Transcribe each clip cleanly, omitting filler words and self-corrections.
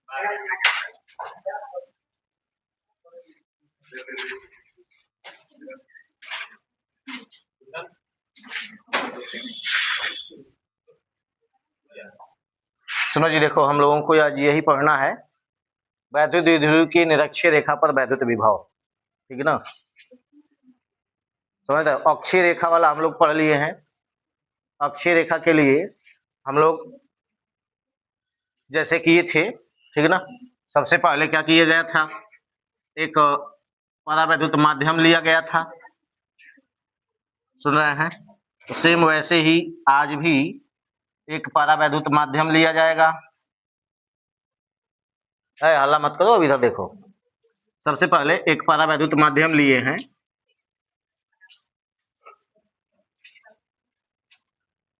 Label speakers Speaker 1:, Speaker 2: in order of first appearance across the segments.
Speaker 1: सुनो जी, देखो हम लोगों को आज यही पढ़ना है, वैद्युत द्विध्रुव की निरक्षीय रेखा पर वैद्युत विभव। ठीक है ना, समझ रहे हो? अक्षीय रेखा वाला हम लोग पढ़ लिए हैं। अक्षीय रेखा के लिए हम लोग जैसे किए थे, ठीक है ना, सबसे पहले क्या किया गया था, एक परावैद्युत माध्यम लिया गया था। सुन रहे हैं? तो सेम वैसे ही आज भी एक परावैद्युत माध्यम लिया जाएगा। हल्ला मत करो, अभी इधर देखो। सबसे पहले एक परावैद्युत माध्यम लिए हैं,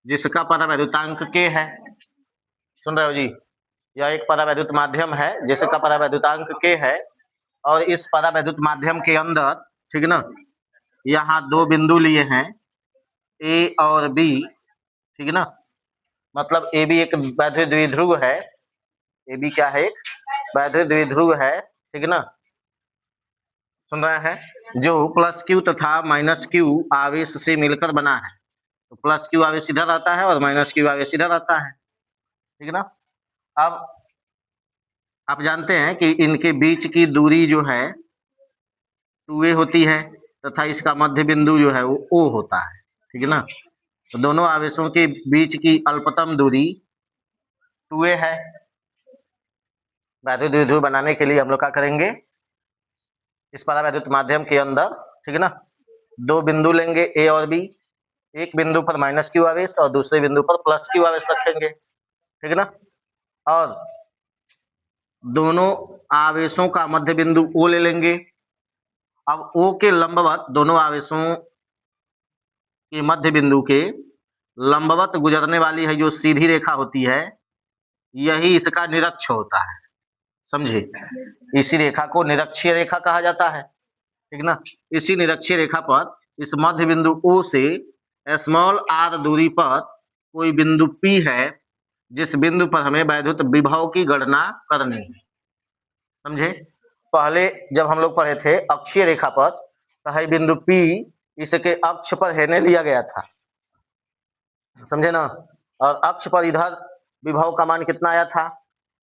Speaker 1: जिसका परावैद्युतांक K है। सुन रहे हो जी? यह एक परावैद्युत माध्यम है जिसका परावैद्युतांक K है, और इस परावैद्युत माध्यम के अंदर, ठीक है ना, यहाँ दो बिंदु लिए हैं A और B, ठीक है ना, मतलब AB एक वैद्युत द्विध्रुव है। AB क्या है? एक वैद्युत द्विध्रुव है, ठीक है ना। सुन रहे हैं? जो प्लस Q तथा माइनस Q आवेश से मिलकर बना है। तो प्लस Q आवेश इधर आता है और माइनस Q आवेश इधर आता है, ठीक है ना। अब आप जानते हैं कि इनके बीच की दूरी जो है 2a होती है, तथा इसका मध्य बिंदु जो है वो O होता है, ठीक है ना। तो दोनों आवेशों के बीच की अल्पतम दूरी 2a है। वैद्युत द्विध्रुव बनाने के लिए हम लोग क्या करेंगे, इस परावैद्युत माध्यम के अंदर, ठीक है ना, दो बिंदु लेंगे A और B। एक बिंदु पर माइनस Q आवेश और दूसरे बिंदु पर प्लस Q आवेश रखेंगे, ठीक है ना। और दोनों आवेशों का मध्य बिंदु O ले लेंगे। अब O के लंबवत, दोनों आवेशों के मध्य बिंदु के लंबवत गुजरने वाली है जो सीधी रेखा होती है, यही इसका निरक्ष होता है। समझे? इसी रेखा को निरक्षीय रेखा कहा जाता है, ठीक ना। इसी निरक्षीय रेखा पर इस मध्य बिंदु O से स्मॉल r दूरी पर कोई बिंदु P है, जिस बिंदु पर हमें वैद्युत विभव की गणना करनी है। समझे? पहले जब हम लोग पढ़े थे अक्षीय रेखा पर, तो है बिंदु P इसके अक्ष पर हेने लिया गया था, समझे ना। और अक्ष पर इधर विभव का मान कितना आया था,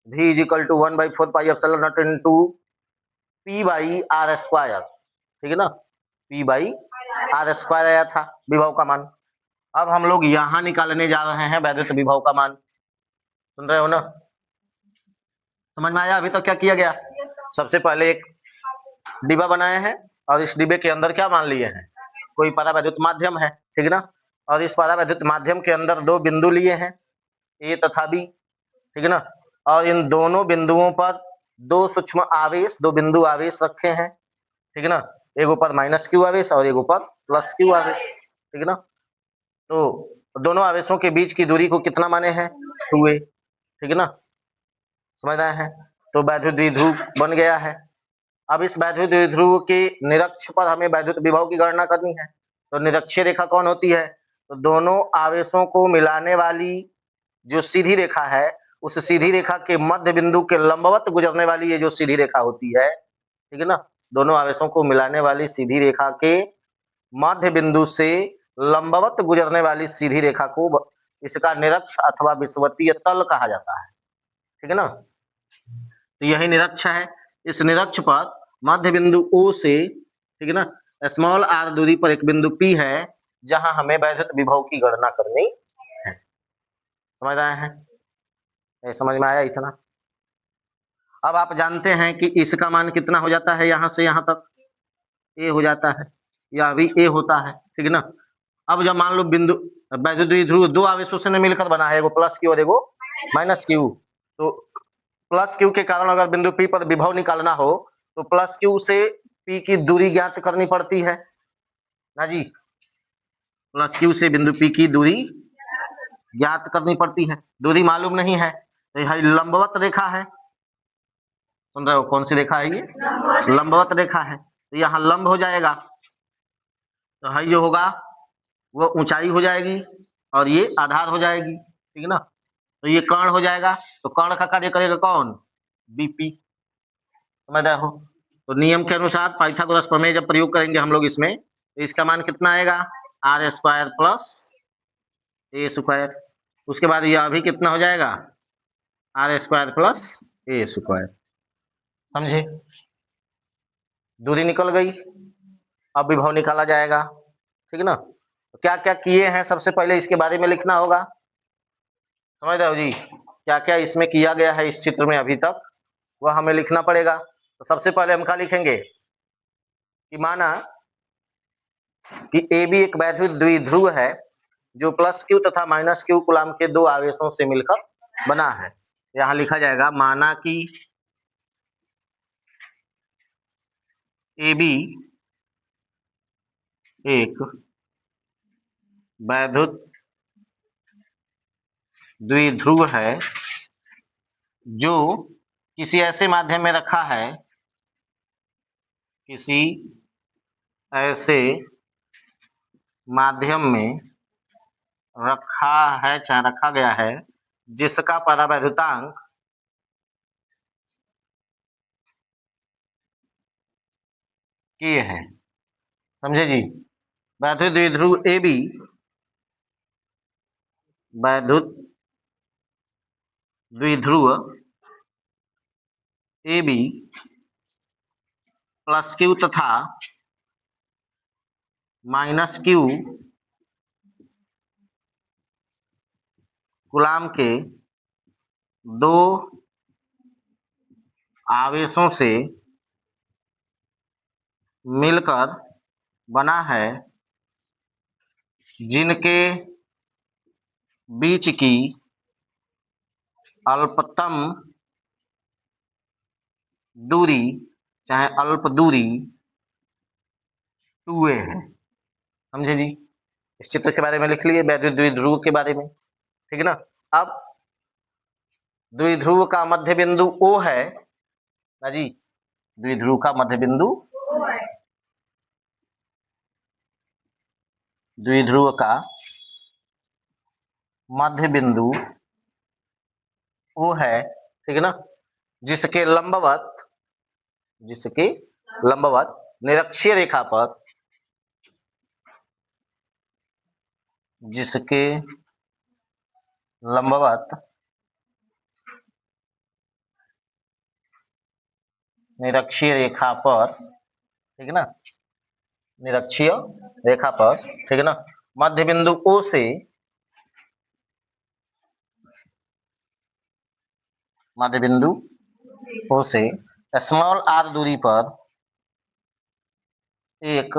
Speaker 1: V = 1/4 pi epsilon not into P/r², ठीक है ना, P/r² आया था विभव का मान। अब हम लोग यहां निकालने जा रहे हैं वैद्युत विभव का मान। सुन रहे हो ना? समझ में आया? अभी तक क्या किया गया? सबसे पहले एक डिब्बा बनाए हैं और इस डिब्बे के अंदर क्या मान लिए हैं, कोई परावैद्युत माध्यम है, ठीक है ना। और इस परावैद्युत माध्यम के अंदर दो बिंदु लिए हैं A तथा B, ठीक है ना। और इन दोनों बिंदुओं पर दो सूक्ष्म आवेश, दो बिंदु आवेश रखे हैं, ठीक है ना। एक ऊपर माइनस Q आवेश और एक ऊपर प्लस Q आवेश, ठीक है ना। तो दोनों आवेशों के बीच की दूरी को कितना माने हैं, 2a, ठीक है ना। समझ रहे हैं? तो वैद्युत द्विध्रुव बन गया है। अब इस वैद्युत द्विध्रुव के निरक्ष पर हमें वैद्युत विभव की गणना करनी है। तो निरक्षीय रेखा कौन होती है, तो दोनों आवेशों को मिलाने वाली जो सीधी रेखा है, उस सीधी रेखा के मध्य बिंदु के लंबवत गुजरने वाली ये जो सीधी रेखा होती है, ठीक है ना, दोनों आवेशों को मिलाने वाली सीधी रेखा के मध्य बिंदु से लंबवत गुजरने वाली सीधी रेखा को इसका निरक्ष अथवा विषुवतीय तल कहा जाता है, ठीक है ना। तो यही निरक्ष है। इस निरक्ष पर मध्य बिंदु O से, ठीक है ना, स्मॉल r दूरी पर एक बिंदु P है, जहां हमें वैद्युत विभव की गणना करनी है। समझ रहे हैं? समझ में आया इतना? अब आप जानते हैं कि इसका मान कितना हो जाता है, यहां से यहां तक A हो जाता है, यह भी A होता है, ठीक है ना। अब जब मान लो बिंदु वैद्युत द्विध्रुव दो आवेशों से मिलकर बना है, एगो प्लस Q और एगो माइनस Q। तो प्लस Q के कारण अगर बिंदु P पर विभव निकालना हो तो प्लस Q से P की दूरी ज्ञात करनी पड़ती है ना जी। प्लस Q से बिंदु P की दूरी ज्ञात करनी पड़ती है। दूरी मालूम नहीं है तो यह लंबवत रेखा है। सुन रहे हो? कौन सी रेखा है ये? लंबवत रेखा है। तो यहाँ लंब हो जाएगा, तो है जो होगा वो ऊंचाई हो जाएगी और ये आधार हो जाएगी, ठीक है ना। तो ये कर्ण हो जाएगा। तो कर्ण का कार्य करेगा कौन? बीपी। समझ रहे हो? तो नियम के अनुसार पाइथागोरस प्रमेय जब प्रयोग करेंगे हम लोग इसमें, तो इसका मान कितना आएगा? R square plus A square. उसके बाद यह भी कितना हो जाएगा? R square plus A square. समझे? दूरी निकल गई, अब विभव निकाला जाएगा। ठीक है ना? तो क्या क्या किए हैं सबसे पहले इसके बारे में लिखना होगा। समझ रहे हो जी? क्या क्या इसमें किया गया है इस चित्र में अभी तक, वह हमें लिखना पड़ेगा। तो सबसे पहले हम क्या लिखेंगे कि माना कि ए बी एक वैद्युत द्विध्रुव है जो प्लस क्यू तथा माइनस क्यू कूलाम के दो आवेशों से मिलकर बना है। यहां लिखा जाएगा माना कि ए बी एक वैद्युत द्विध्रुव है जो किसी ऐसे माध्यम में रखा है, किसी ऐसे माध्यम में रखा है, चाहे रखा गया है, जिसका परावैद्युतांक के है। समझे जी? वैद्युत द्विध्रुव ए बी, वैद्युत द्विध्रुव ए बी प्लस क्यू तथा माइनस क्यू कूलाम के दो आवेशों से मिलकर बना है, जिनके बीच की अल्पतम दूरी, चाहे अल्प दूरी 2a है। समझे जी? इस चित्र के बारे में लिख लिए, वैद्युत द्विध्रुव के बारे में। ठीक है ना? अब द्विध्रुव का मध्य बिंदु O है ना जी? द्विध्रुव का मध्य बिंदु, द्विध्रुव का मध्य बिंदु O है। ठीक है ना? जिसके लंबवत, जिसके लंबवत निरक्षीय रेखा पर, जिसके लंबवत निरक्षीय रेखा पर, ठीक है ना, निरक्षीय रेखा पर, ठीक है ना, मध्य बिंदु O से, मध्य बिंदु O से स्मॉल r दूरी पर एक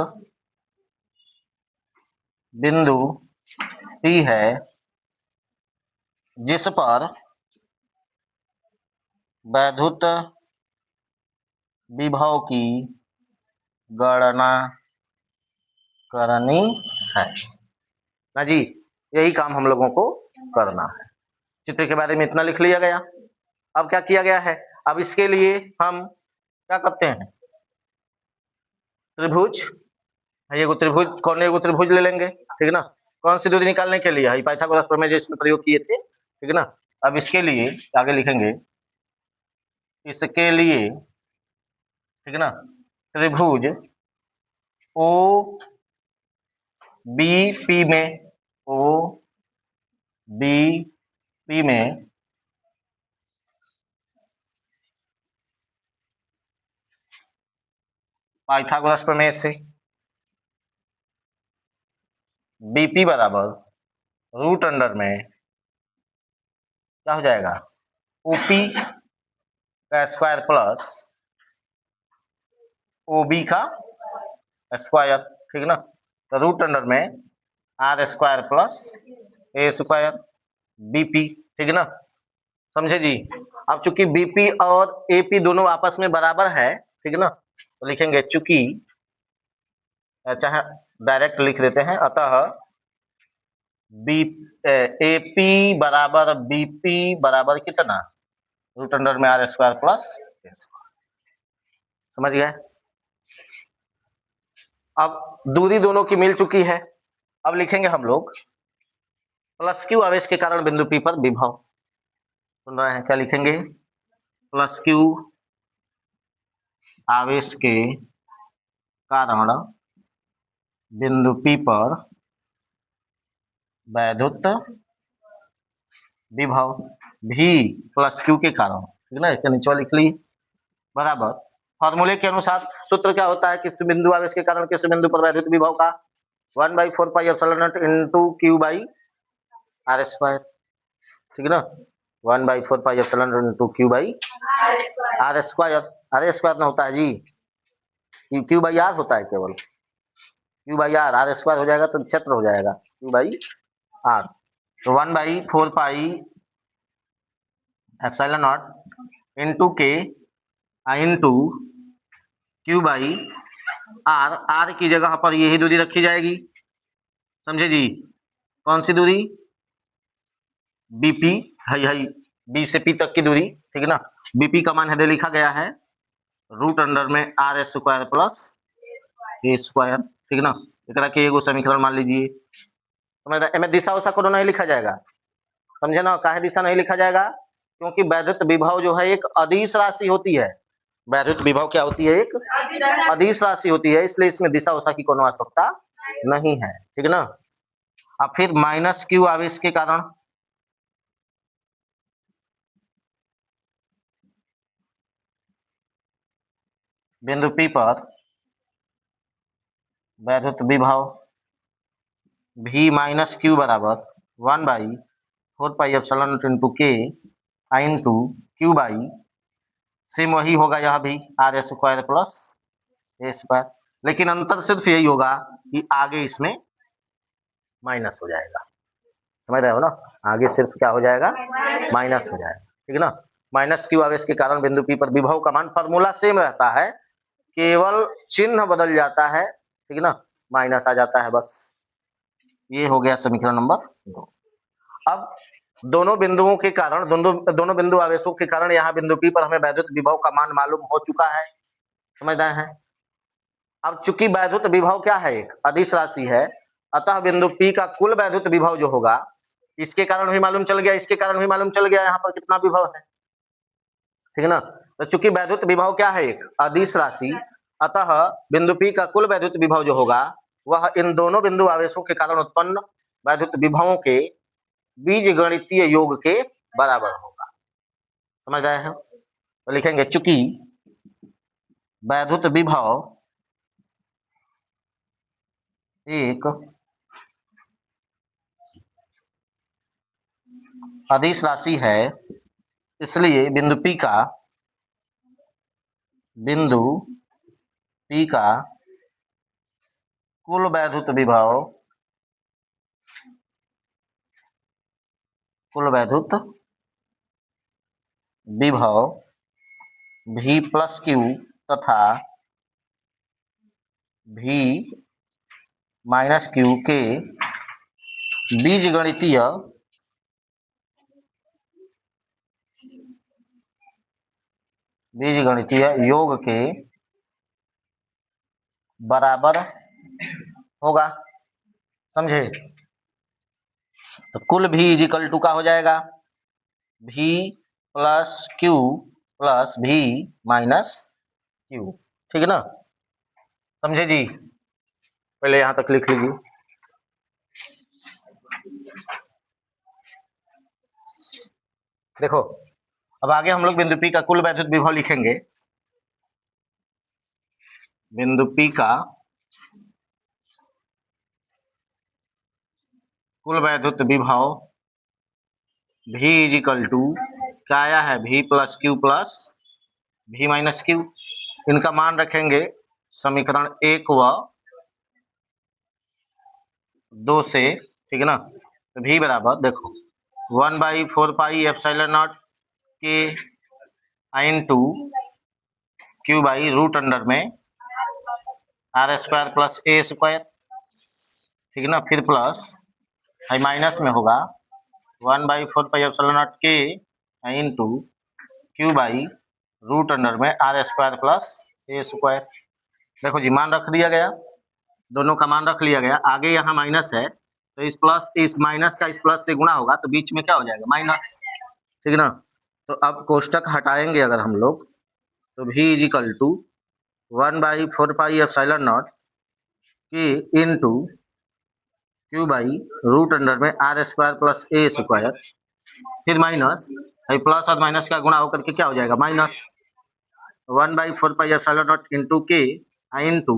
Speaker 1: बिंदु P है, जिस पर वैद्युत विभव की गणना करनी है ना जी? यही काम हम लोगों को करना है। चित्र के बारे में इतना लिख लिया गया। अब क्या किया गया है? अब इसके लिए हम क्या करते हैं? त्रिभुज, ये त्रिभुज, कौन एगो त्रिभुज ले लेंगे। ठीक है ना? कौन सी दूरी निकालने के लिए? पाइथागोरस प्रमेय जो इसमें प्रयोग किए थे। ठीक है ना? अब इसके लिए आगे लिखेंगे, इसके लिए, ठीक है ना, त्रिभुज ओ बी पी में, ओ बी पी में पाइथागोरस प्रमेय से बीपी बराबर रूट अंडर में क्या हो जाएगा? ओपी का स्क्वायर प्लस ओबी का स्क्वायर। ठीक है ना? तो रूट अंडर में R square plus A square BP. ठीक है ना? समझे जी? अब चूंकि बीपी और एपी दोनों आपस में बराबर है, ठीक है ना, तो लिखेंगे चूंकि, चाहे डायरेक्ट लिख देते हैं, अतः बी एपी बराबर बीपी बराबर कितना? रूट अंडर में आर स्क्वायर प्लस। समझ गए? अब दूरी दोनों की मिल चुकी है। अब लिखेंगे हम लोग प्लस क्यू आवेश के कारण बिंदु P पर विभव। सुन रहे हैं? क्या लिखेंगे? प्लस क्यू आवेश के कारण बिंदु P पर वैद्युत विभव V प्लस क्यू के कारण, ठीक ना, इसका नीचे लिख ली बराबर। फॉर्मूले के अनुसार सूत्र क्या होता है, किस बिंदु आवेश के कारण किस बिंदु पर वैद्युत विभव का 1/4 pi epsilon not into Q by R square, ठीक ना, 1/4 pi epsilon not into Q by R square. R square ना होता है जी, क्यू बाई आर होता है, केवल क्यू बाई आर स्क्वायर हो जाएगा तो क्षेत्र हो जाएगा क्यू बाई आर। तो 1/4 pi epsilon not into K into Q by R. R की जगह पर यही दूरी रखी जाएगी, समझे जी, कौन सी दूरी, बीपी है, बी से पी तक की दूरी, ठीक है ना। बीपी का मान है लिखा गया है रूट अंडर में R square plus A square, ठीक है ना। एक के एगो समीकरण मान लीजिए, समझ रहे, में दिशा उशा को नहीं लिखा जाएगा, समझे ना, काहे दिशा नहीं लिखा जाएगा, क्योंकि वैद्युत विभव जो है एक अदिश राशि होती है। वैद्युत विभव क्या होती है, एक अदिश राशि होती है, इसलिए इसमें दिशा उशा की कोनो आवश्यकता नहीं है, ठीक है ना। अब फिर माइनस क्यू आवेश के कारण बिंदु P पर वैद्युत विभव V माइनस क्यू बराबर 1/4 pi epsilon not into K into Q by, same वही होगा यह भी R square plus A square, लेकिन अंतर सिर्फ यही होगा कि आगे इसमें माइनस हो जाएगा, समझ रहे हो ना, आगे सिर्फ क्या हो जाएगा, माइनस हो जाएगा, ठीक है ना। माइनस क्यू आवेश के कारण बिंदु P पर विभव का मान फॉर्मूला सेम रहता है, केवल चिन्ह बदल जाता है, ठीक है ना, माइनस आ जाता है बस। ये हो गया समीकरण नंबर 2। अब दोनों बिंदुओं के कारण, दोनों बिंदु आवेशों के कारण यहाँ बिंदु P पर हमें वैद्युत विभव का मान मालूम हो चुका है, समझ रहे हैं। अब चूंकि वैद्युत विभव क्या है, एक अदिश राशि है, अतः बिंदु P का कुल वैद्युत विभव जो होगा, इसके कारण भी मालूम चल गया, इसके कारण भी मालूम चल गया यहाँ पर कितना विभव है, ठीक है ना। तो चूंकि वैद्युत विभव क्या है, एक अदिश राशि, अतः बिंदु P का कुल वैद्युत विभव जो होगा वह इन दोनों बिंदु आवेशों के कारण उत्पन्न वैद्युत विभवों के बीजगणितीय योग के बराबर होगा, समझ रहे हैं। तो लिखेंगे चूंकि वैद्युत विभव एक अदिश राशि है, इसलिए बिंदु P का कुल वैद्युत विभव V प्लस क्यू तथा V माइनस क्यू के बीजगणितीय योग के बराबर होगा, समझे। तो कुल V इजिकल टू का हो जाएगा V plus Q plus V minus Q, ठीक है ना, समझे जी। पहले यहां तक लिख लीजिए। देखो अब आगे हम लोग बिंदु P का कुल वैद्युत विभव लिखेंगे। बिंदु P का कुल वैद्युत विभव V इजिकल टू क्या आया है, V plus Q plus V minus Q. इनका मान रखेंगे समीकरण 1 व 2 से, ठीक है ना। तो V बराबर देखो 1/4 पाई एप्सिलॉन नॉट के into Q by root under में R square plus A square, ठीक है ना, फिर प्लस माइनस में होगा 1/4 पाई एप्सिलॉन नॉट के into Q by root under में R square plus A square. देखो जी मान रख दिया गया, दोनों का मान रख लिया गया, आगे यहाँ माइनस है तो इस माइनस का इस प्लस से गुणा होगा तो बीच में क्या हो जाएगा, माइनस, ठीक है ना। तो अब कोष्टक हटाएंगे अगर हम लोग, तो v इज इक्वल टू 1/4πε0 के into Q by root under में R square plus A square, फिर माइनस, प्लस और माइनस का गुणा होकर के क्या हो जाएगा, माइनस 1/4πε0 इंटू के into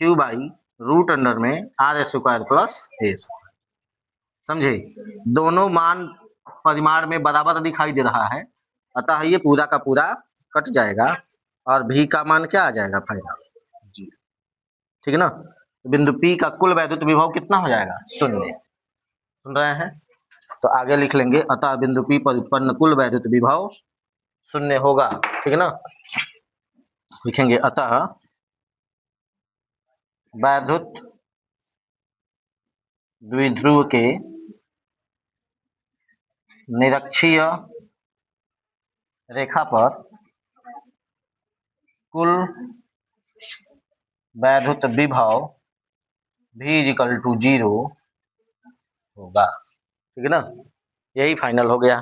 Speaker 1: Q by root under में R square plus A square. समझे, दोनों मान परिमाण में बराबर दिखाई दे रहा है, अतः ये पूरा का पूरा कट जाएगा और भी का मान क्या आ जाएगा, फाइनल जी। ठीक है ना, तो बिंदु P का कुल वैद्युत विभव कितना हो जाएगा, 0। सुन रहे हैं, तो आगे लिख लेंगे, अतः बिंदु P पर उत्पन्न कुल वैद्युत विभव 0 होगा। ठीक है ना, लिखेंगे अतः वैद्युत द्विध्रुव के निरक्षीय रेखा पर कुल वैद्युत विभव v इक्वल टू 0 होगा। ठीक है ना, यही फाइनल हो गया।